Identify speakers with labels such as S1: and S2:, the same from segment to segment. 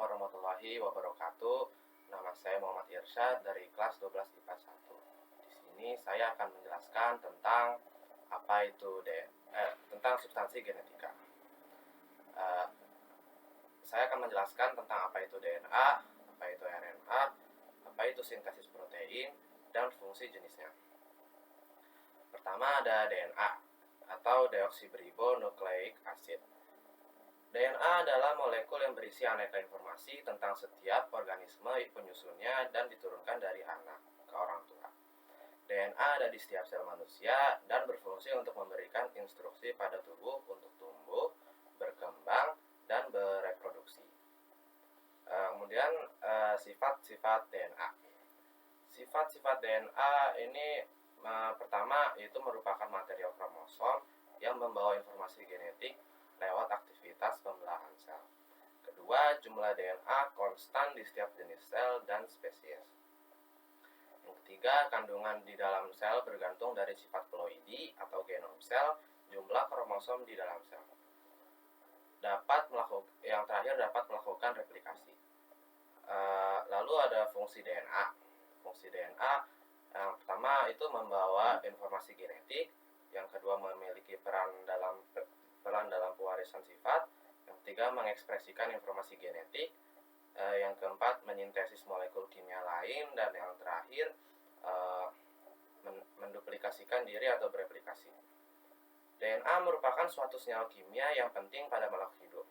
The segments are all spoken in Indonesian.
S1: warahmatullahi wabarakatuh. Nama saya Muhammad Irsyad dari kelas 12 IPA 1. Di sini saya akan menjelaskan tentang tentang substansi genetika. Eh, saya akan menjelaskan tentang apa itu DNA, apa itu RNA, apa itu sintesis protein, dan fungsi jenisnya. Pertama ada DNA atau deoksiribonukleik acid. DNA adalah molekul yang berisi aneka informasi tentang setiap organisme penyusunnya dan diturunkan dari anak ke orang tua. DNA ada di setiap sel manusia dan berfungsi untuk memberikan instruksi pada tubuh untuk tumbuh, berkembang, dan bereproduksi. Kemudian sifat-sifat DNA. Sifat-sifat DNA ini pertama yaitu merupakan material kromosom yang membawa informasi genetik lewat aktivitas pembelahan sel. Kedua, jumlah DNA konstan di setiap jenis sel dan spesies. Yang ketiga, kandungan di dalam sel bergantung dari sifat ploidi atau genom sel, jumlah kromosom di dalam sel. Yang terakhir dapat melakukan replikasi. Lalu ada fungsi DNA. Fungsi DNA yang pertama itu membawa informasi genetik, yang kedua memiliki peran dalam pewarisan sifat, yang ketiga mengekspresikan informasi genetik, yang keempat menyintesis molekul kimia lain, dan yang terakhir menduplikasikan diri atau bereplikasi. DNA merupakan suatu senyawa kimia yang penting pada makhluk hidup.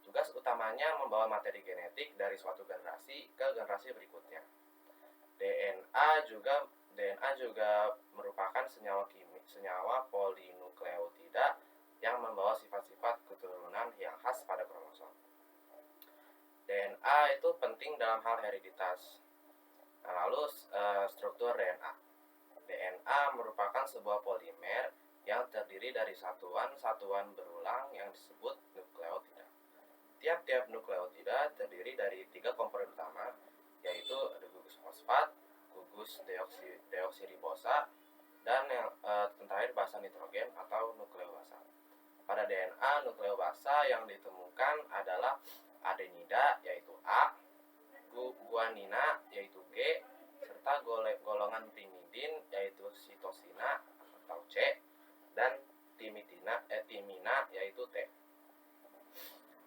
S1: Tugas utamanya membawa materi genetik dari suatu generasi ke generasi berikutnya. DNA juga merupakan senyawa polinukleotida yang membawa sifat-sifat keturunan yang khas pada kromosom. DNA itu penting dalam hal hereditas. Lalu struktur DNA. DNA merupakan sebuah polimer yang terdiri dari satuan-satuan berulang yang disebut nukleotida. Tiap-tiap nukleotida terdiri dari 3 komponen utama, yaitu ada gugus fosfat, gugus deoksiribosa, dan yang terakhir basa nitrogen atau nukleobasa. Pada DNA, nukleobasa yang ditemukan adalah adenida yaitu A, guanina yaitu G, serta golongan pirimidin yaitu sitosina atau C, dan timina yaitu T.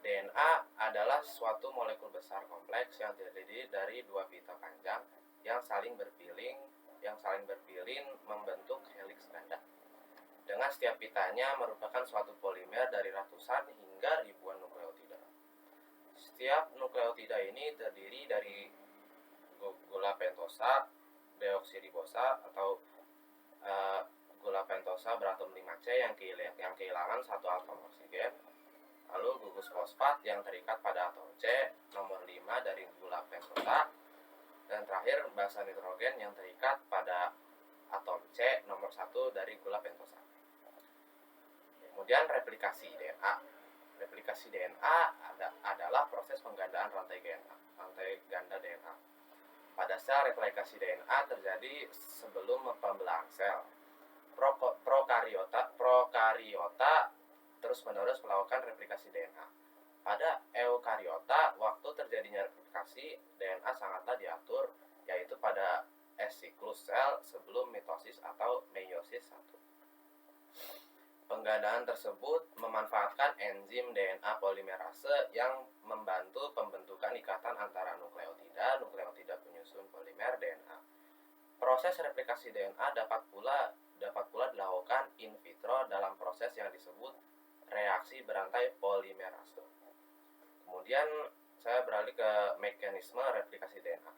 S1: DNA adalah suatu molekul besar kompleks yang terdiri dari 2 pita panjang yang saling berpilin membentuk heliks ganda. Dengan setiap pitanya merupakan suatu polimer dari ratusan hingga ribuan nukleotida. Setiap nukleotida ini terdiri dari gula pentosa, deoksiribosa atau gula pentosa beratom 5C yang kehilangan satu atom oksigen. Lalu gugus fosfat yang terikat pada atom C nomor 5 dari gula pentosa, dan terakhir basa nitrogen yang terikat pada atom C nomor 1 dari gula pentosa. Kemudian replikasi DNA. Replikasi DNA adalah proses penggandaan rantai ganda DNA. Pada sel, replikasi DNA terjadi sebelum pembelahan sel. Prokariota terus-menerus melakukan replikasi DNA. Pada eukariota, waktu terjadinya replikasi DNA sangatlah diatur, yaitu pada siklus sel sebelum mitosis atau meiosis 1. Penggandaan tersebut memanfaatkan enzim DNA polimerase yang membantu pembentukan ikatan antara nukleotida penyusun polimer DNA. Proses replikasi DNA dapat pula dilakukan in vitro dalam proses yang disebut reaksi berantai polimerase. Kemudian saya beralih ke mekanisme replikasi DNA.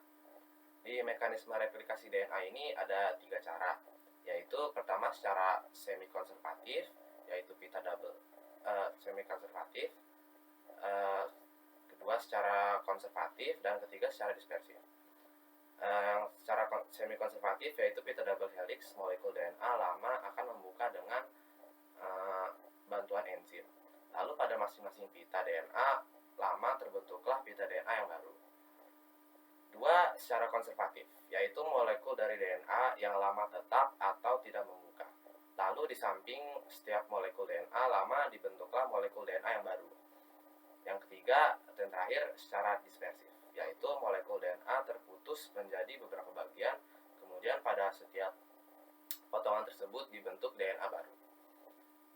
S1: Di mekanisme replikasi DNA ini ada 3 cara, yaitu pertama secara semi-konservatif, yaitu pita double semi-konservatif, kedua secara konservatif, dan ketiga secara dispersif. Secara semi-konservatif yaitu pita double helix molekul DNA lama akan membuka dengan bantuan enzim. Lalu pada masing-masing pita DNA lama terbentuklah pita DNA yang baru. Dua, secara konservatif, yaitu molekul dari DNA yang lama tetap atau tidak membuka. Lalu di samping setiap molekul DNA lama dibentuklah molekul DNA yang baru. Yang ketiga dan terakhir secara dispersif. dibungkus menjadi beberapa bagian, kemudian pada setiap potongan tersebut dibentuk DNA baru.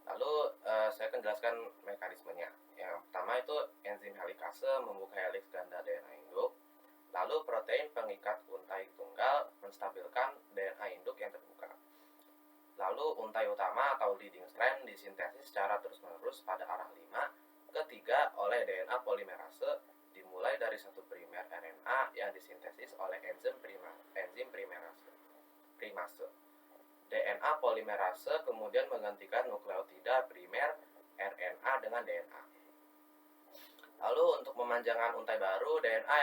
S1: Lalu saya akan jelaskan mekanismenya. Yang pertama itu enzim helikase membuka heliks ganda DNA induk. Lalu protein pengikat untai tunggal menstabilkan DNA induk yang terbuka. Lalu untai utama atau leading strand disintesis secara terus-menerus pada arah 5 ke 3 oleh DNA polimerase, dimulai dari satu primer RNA yang disintesis oleh enzim primase. DNA polimerase kemudian menggantikan nukleotida primer RNA dengan DNA. Lalu untuk memanjangkan untai baru, DNA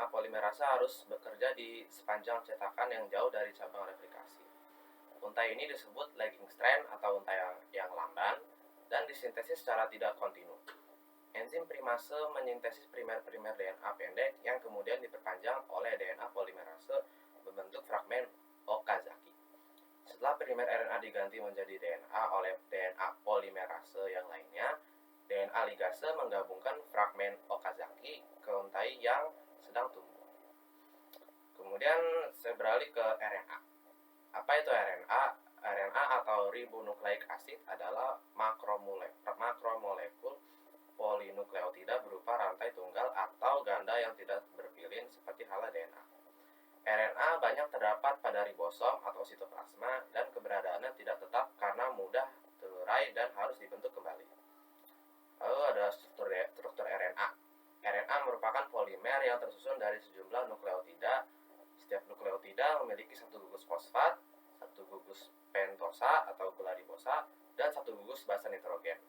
S1: polimerase harus bekerja di sepanjang cetakan yang jauh dari cabang replikasi. Untai ini disebut lagging strand atau untai yang lamban dan disintesis secara tidak kontinu. Enzim primase menyintesis primer-primer DNA pendek yang kemudian diperpanjang oleh DNA polimerase membentuk fragmen Okazaki. Setelah primer RNA diganti menjadi DNA oleh DNA polimerase yang lainnya, DNA ligase menggabungkan fragmen Okazaki ke untai yang sedang tumbuh. Kemudian saya beralih ke RNA. Apa itu RNA? RNA atau ribonucleic acid adalah makromolekul polinukleotida berupa rantai tunggal atau ganda yang tidak berpilin seperti halnya DNA. RNA banyak terdapat pada ribosom atau sitoplasma dan keberadaannya tidak tetap karena mudah terurai dan harus dibentuk kembali. Lalu ada struktur RNA. RNA merupakan polimer yang tersusun dari sejumlah nukleotida. Setiap nukleotida memiliki satu gugus fosfat, satu gugus pentosa atau gula ribosa, dan satu gugus basa nitrogen.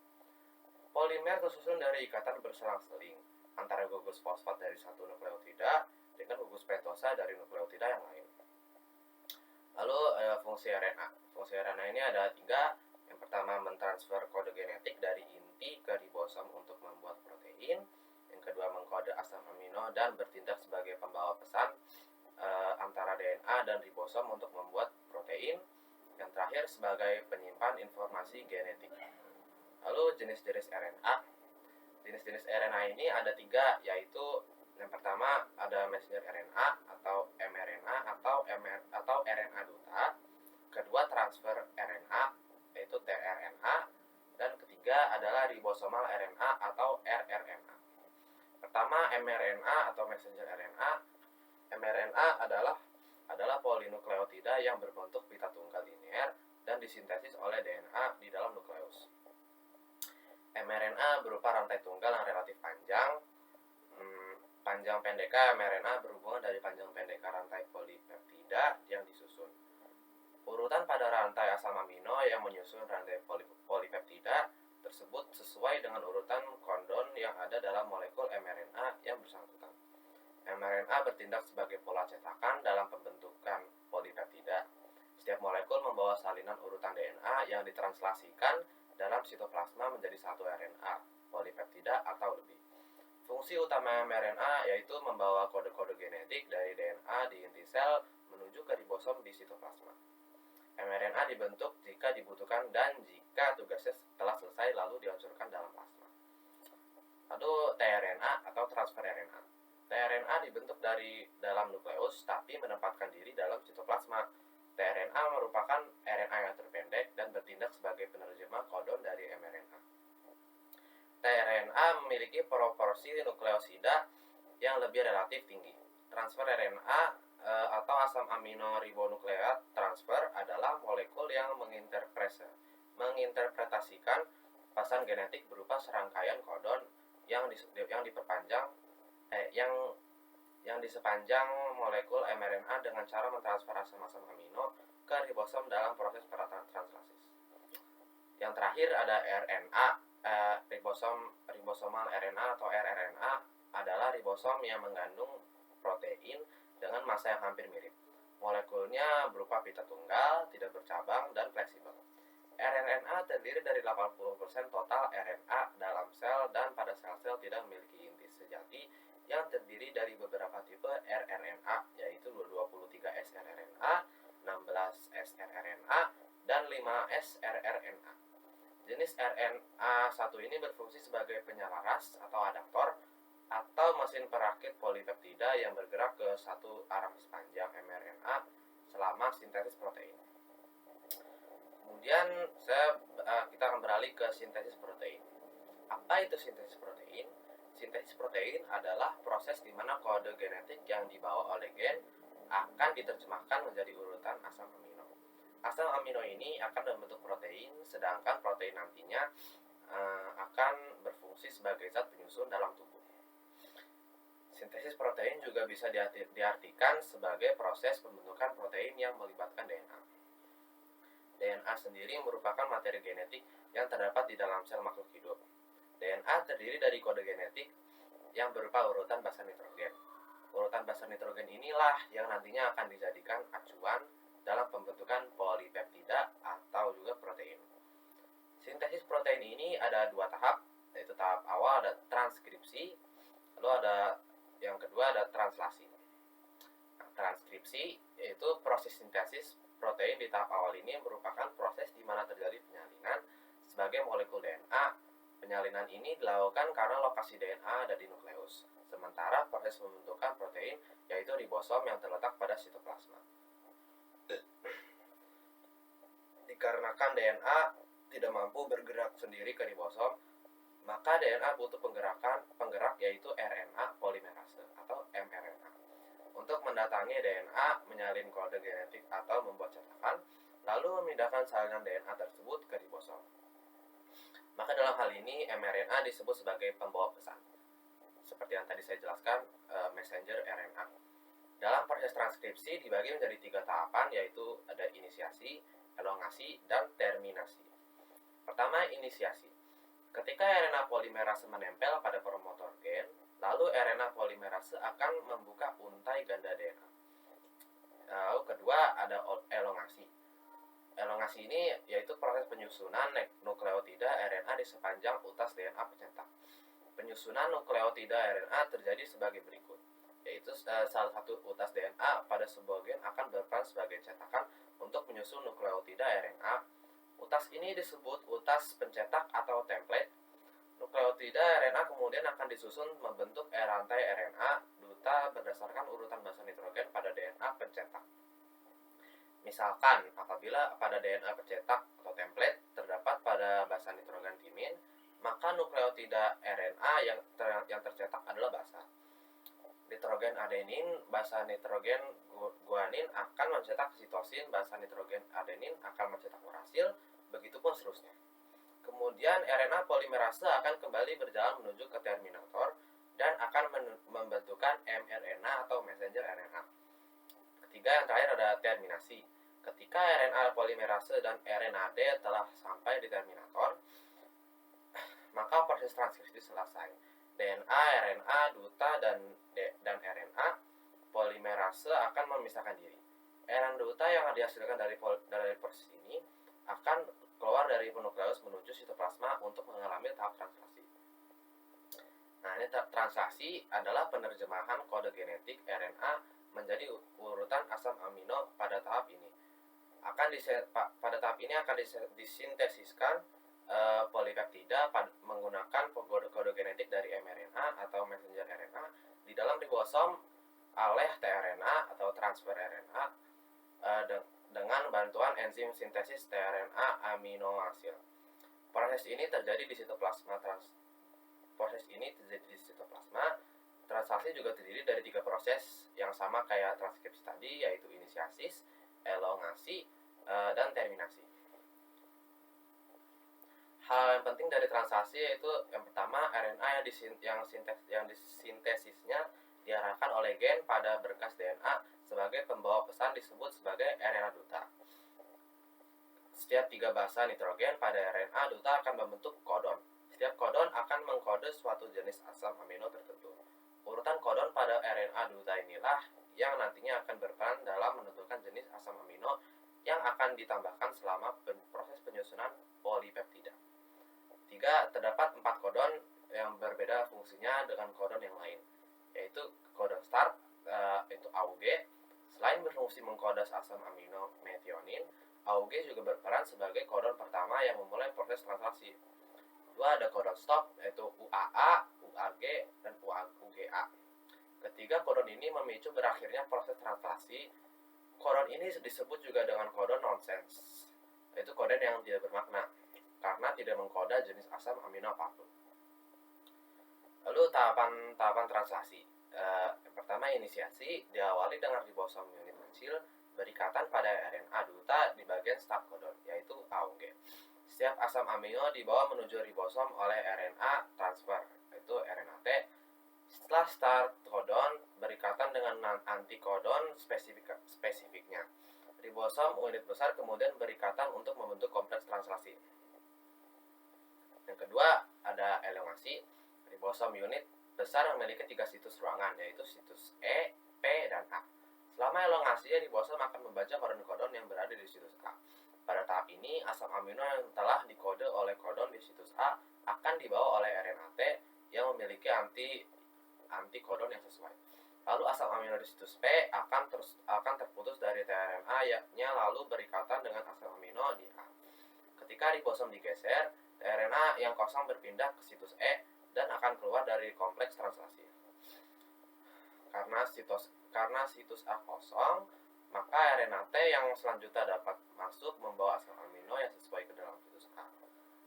S1: Polimer tersusun dari ikatan berselang-seling antara gugus fosfat dari satu nukleotida dengan gugus pentosa dari nukleotida yang lain. Lalu fungsi RNA. Fungsi RNA ini ada 3. Yang pertama, mentransfer kode genetik dari inti ke ribosom untuk membuat protein. Yang kedua, mengkode asam amino dan bertindak sebagai pembawa pesan antara DNA dan ribosom untuk membuat protein. Yang terakhir, sebagai penyimpan informasi genetik. Lalu jenis-jenis RNA. Jenis-jenis RNA ini ada 3, yaitu yang pertama ada messenger RNA atau mRNA atau RNA duta. Kedua, transfer RNA yaitu tRNA, dan ketiga adalah ribosomal RNA atau rRNA. Pertama, mRNA atau messenger RNA. mRNA adalah polinukleotida yang berbentuk pita tunggal linear dan disintesis oleh DNA di dalam nukleus. mRNA berupa rantai tunggal yang relatif panjang. Panjang pendeka mRNA berhubungan dari panjang pendeka rantai polipeptida yang disusun. Urutan pada rantai asam amino yang menyusun rantai polipeptida tersebut sesuai dengan urutan kondon yang ada dalam molekul mRNA yang bersangkutan. mRNA bertindak sebagai pola cetakan dalam pembentukan polipeptida. Setiap molekul membawa salinan urutan DNA yang ditranslasikan dalam sitoplasma menjadi satu RNA, polipeptida atau lebih. Fungsi utama mRNA yaitu membawa kode-kode genetik dari DNA di inti sel menuju ke ribosom di sitoplasma. mRNA dibentuk jika dibutuhkan dan jika tugasnya telah selesai lalu dihancurkan dalam plasma. Lalu tRNA atau transfer RNA. tRNA dibentuk dari dalam nukleus tapi menempatkan diri dalam sitoplasma. tRNA merupakan RNA yang terpendek dan bertindak sebagai penerjemah kodon dari mRNA. tRNA memiliki proporsi nukleosida yang lebih relatif tinggi. Transfer RNA atau asam amino ribonukleat transfer adalah molekul yang menginterpretasikan pesan genetik berupa serangkaian kodon yang diperpanjang yang di sepanjang molekul mRNA dengan cara mentransfer asam amino ke ribosom dalam proses translasi. Yang terakhir ada RNA. Ribosomal RNA atau rRNA adalah ribosom yang mengandung protein dengan massa yang hampir mirip. Molekulnya berupa pita tunggal, tidak bercabang, dan fleksibel. rRNA terdiri dari 80% total RNA dalam sel dan pada sel-sel tidak memiliki inti sejati yang terdiri dari beberapa tipe rRNA, yaitu 23 srRNA, 16 srRNA, dan 5 srRNA. Jenis RNA1 ini berfungsi sebagai penyelaras atau adaptor atau mesin perakit polipeptida yang bergerak ke satu arah sepanjang mRNA selama sintesis protein. Kemudian kita akan beralih ke sintesis protein. Apa itu sintesis protein? Sintesis protein adalah proses di mana kode genetik yang dibawa oleh gen akan diterjemahkan menjadi urutan asam amino. Asam amino ini akan membentuk protein, sedangkan protein nantinya akan berfungsi sebagai zat penyusun dalam tubuh. Sintesis protein juga bisa diartikan sebagai proses pembentukan protein yang melibatkan DNA. DNA sendiri merupakan materi genetik yang terdapat di dalam sel makhluk hidup. DNA terdiri dari kode genetik yang berupa urutan basa nitrogen. Urutan basa nitrogen inilah yang nantinya akan dijadikan acuan dalam pembentukan polipeptida atau juga protein. Sintesis protein ini ada 2 tahap, yaitu tahap awal ada transkripsi, lalu ada yang kedua ada translasi. Nah, transkripsi yaitu proses sintesis protein di tahap awal ini merupakan proses di mana terjadi penyalinan sebagai molekul DNA. Penyalinan ini dilakukan karena lokasi DNA ada di nukleus, sementara proses pembentukan protein yaitu ribosom yang terletak pada sitoplasma. Dikarenakan DNA tidak mampu bergerak sendiri ke ribosom, maka DNA butuh penggerak yaitu RNA polimerase atau mRNA untuk mendatangi DNA, menyalin kode genetik atau membuat cetakan, lalu memindahkan salinan DNA tersebut ke ribosom. Maka dalam hal ini mRNA disebut sebagai pembawa pesan. Seperti yang tadi saya jelaskan, messenger RNA. Dalam proses transkripsi dibagi menjadi 3 tahapan, yaitu ada inisiasi, elongasi, dan terminasi. Pertama, inisiasi. Ketika RNA polimerase menempel pada promotor gen, lalu RNA polimerase akan membuka untai ganda DNA. Lalu kedua ada elongasi. Elongasi ini yaitu proses penyusunan nukleotida RNA di sepanjang utas DNA pencetak. Penyusunan nukleotida RNA terjadi sebagai berikut, yaitu salah satu utas DNA pada sebuah gen akan berperan sebagai cetakan untuk menyusun nukleotida RNA. Utas ini disebut utas pencetak atau template. Nukleotida RNA kemudian akan disusun membentuk rantai RNA duta berdasarkan urutan basa nitrogen pada DNA pencetak. Misalkan, apabila pada DNA pencetak atau template terdapat pada basa nitrogen timin, maka nukleotida RNA yang tercetak adalah basa. Nitrogen adenin, basa nitrogen guanin akan mencetak sitosin, basa nitrogen adenin akan mencetak urasil, begitupun seterusnya. Kemudian RNA polimerase akan kembali berjalan menuju ke terminator dan akan membentukkan mRNA atau messenger RNA. Ketiga, yang terakhir ada terminasi. Ketika RNA polimerase dan RNAD telah sampai di terminator, maka proses transkripsi selesai. DNA, RNA, duta, dan RNA polimerase akan memisahkan diri. RNA duta yang dihasilkan dari proses ini akan keluar dari nukleus menuju sitoplasma untuk mengalami tahap translasi. Nah, ini translasi adalah penerjemahan kode genetik RNA menjadi urutan asam amino pada tahap ini. Pada tahap ini akan disintesiskan polipeptida menggunakan kode genetik dari mRNA atau messenger RNA di dalam ribosom oleh tRNA atau transfer RNA dengan bantuan enzim sintesis tRNA aminoasid. Proses ini terjadi di sitoplasma. Translasi juga terdiri dari 3 proses yang sama kayak transkripsi tadi, yaitu inisiasis, elongasi, dan terminasi. Hal yang penting dari translasi yaitu yang pertama, RNA yang disintesisnya diarahkan oleh gen pada berkas DNA sebagai pembawa pesan disebut sebagai RNA duta. Setiap 3 basa nitrogen pada RNA duta akan membentuk kodon. Setiap kodon akan mengkode suatu jenis asam amino tertentu. Urutan kodon pada RNA duta inilah yang nantinya akan berperan dalam menentukan jenis asam amino yang akan ditambahkan selama proses penyusunan polipeptida. 3. Terdapat 4 kodon yang berbeda fungsinya dengan kodon yang lain, yaitu kodon start, itu AUG. Selain berfungsi mengkode asam amino metionin, AUG juga berperan sebagai kodon pertama yang memulai proses translasi. 2. Ada kodon stop, yaitu UAA. UAG, dan UGA. Ketiga kodon ini memicu berakhirnya proses translasi. Kodon ini disebut juga dengan kodon nonsense, yaitu kodon yang tidak bermakna karena tidak mengkoda jenis asam amino apapun. Lalu tahapan translasi. Yang pertama, inisiasi diawali dengan ribosom unit kecil berikatan pada RNA duta di bagian start codon, yaitu AUG. Setiap asam amino dibawa menuju ribosom oleh RNA transfer, yaitu RNA-T. Setelah start codon berikatan dengan antikodon spesifiknya. Ribosom unit besar kemudian berikatan untuk membentuk kompleks translasi. Yang kedua, ada elongasi. Ribosom unit besar memiliki 3 situs ruangan, yaitu situs E, P, dan A. Selama elongasi, ribosom akan membaca kodon-kodon yang berada di situs A. Pada tahap ini, asam amino yang telah dikode oleh kodon di situs A akan dibawa oleh RNA-T yang memiliki antikodon yang sesuai. Lalu asam amino di situs P akan terputus dari tRNA-nya lalu berikatan dengan asam amino di A. Ketika ribosom digeser, tRNA yang kosong berpindah ke situs E dan akan keluar dari kompleks translasi. Karena situs A kosong, maka RNA-T yang selanjutnya dapat masuk membawa asam amino yang sesuai ke dalam situs A.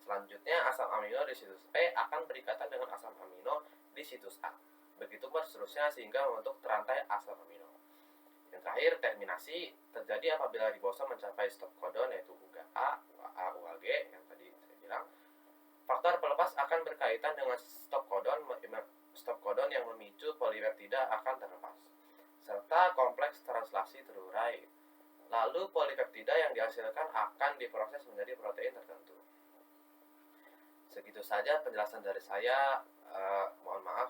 S1: Selanjutnya, asam amino di situs P akan berikatan dengan asam amino di situs A. Begitu seterusnya sehingga membentuk rantai asam amino. Yang terakhir, terminasi terjadi apabila ribosom mencapai stop codon, yaitu UGA, UAG yang tadi saya bilang. Faktor pelepas akan berkaitan dengan stop codon yang memicu polipeptida akan terlepas, serta kompleks translasi terurai. Lalu polipeptida yang dihasilkan akan diproses menjadi protein tertentu. Segitu saja penjelasan dari saya. Mohon maaf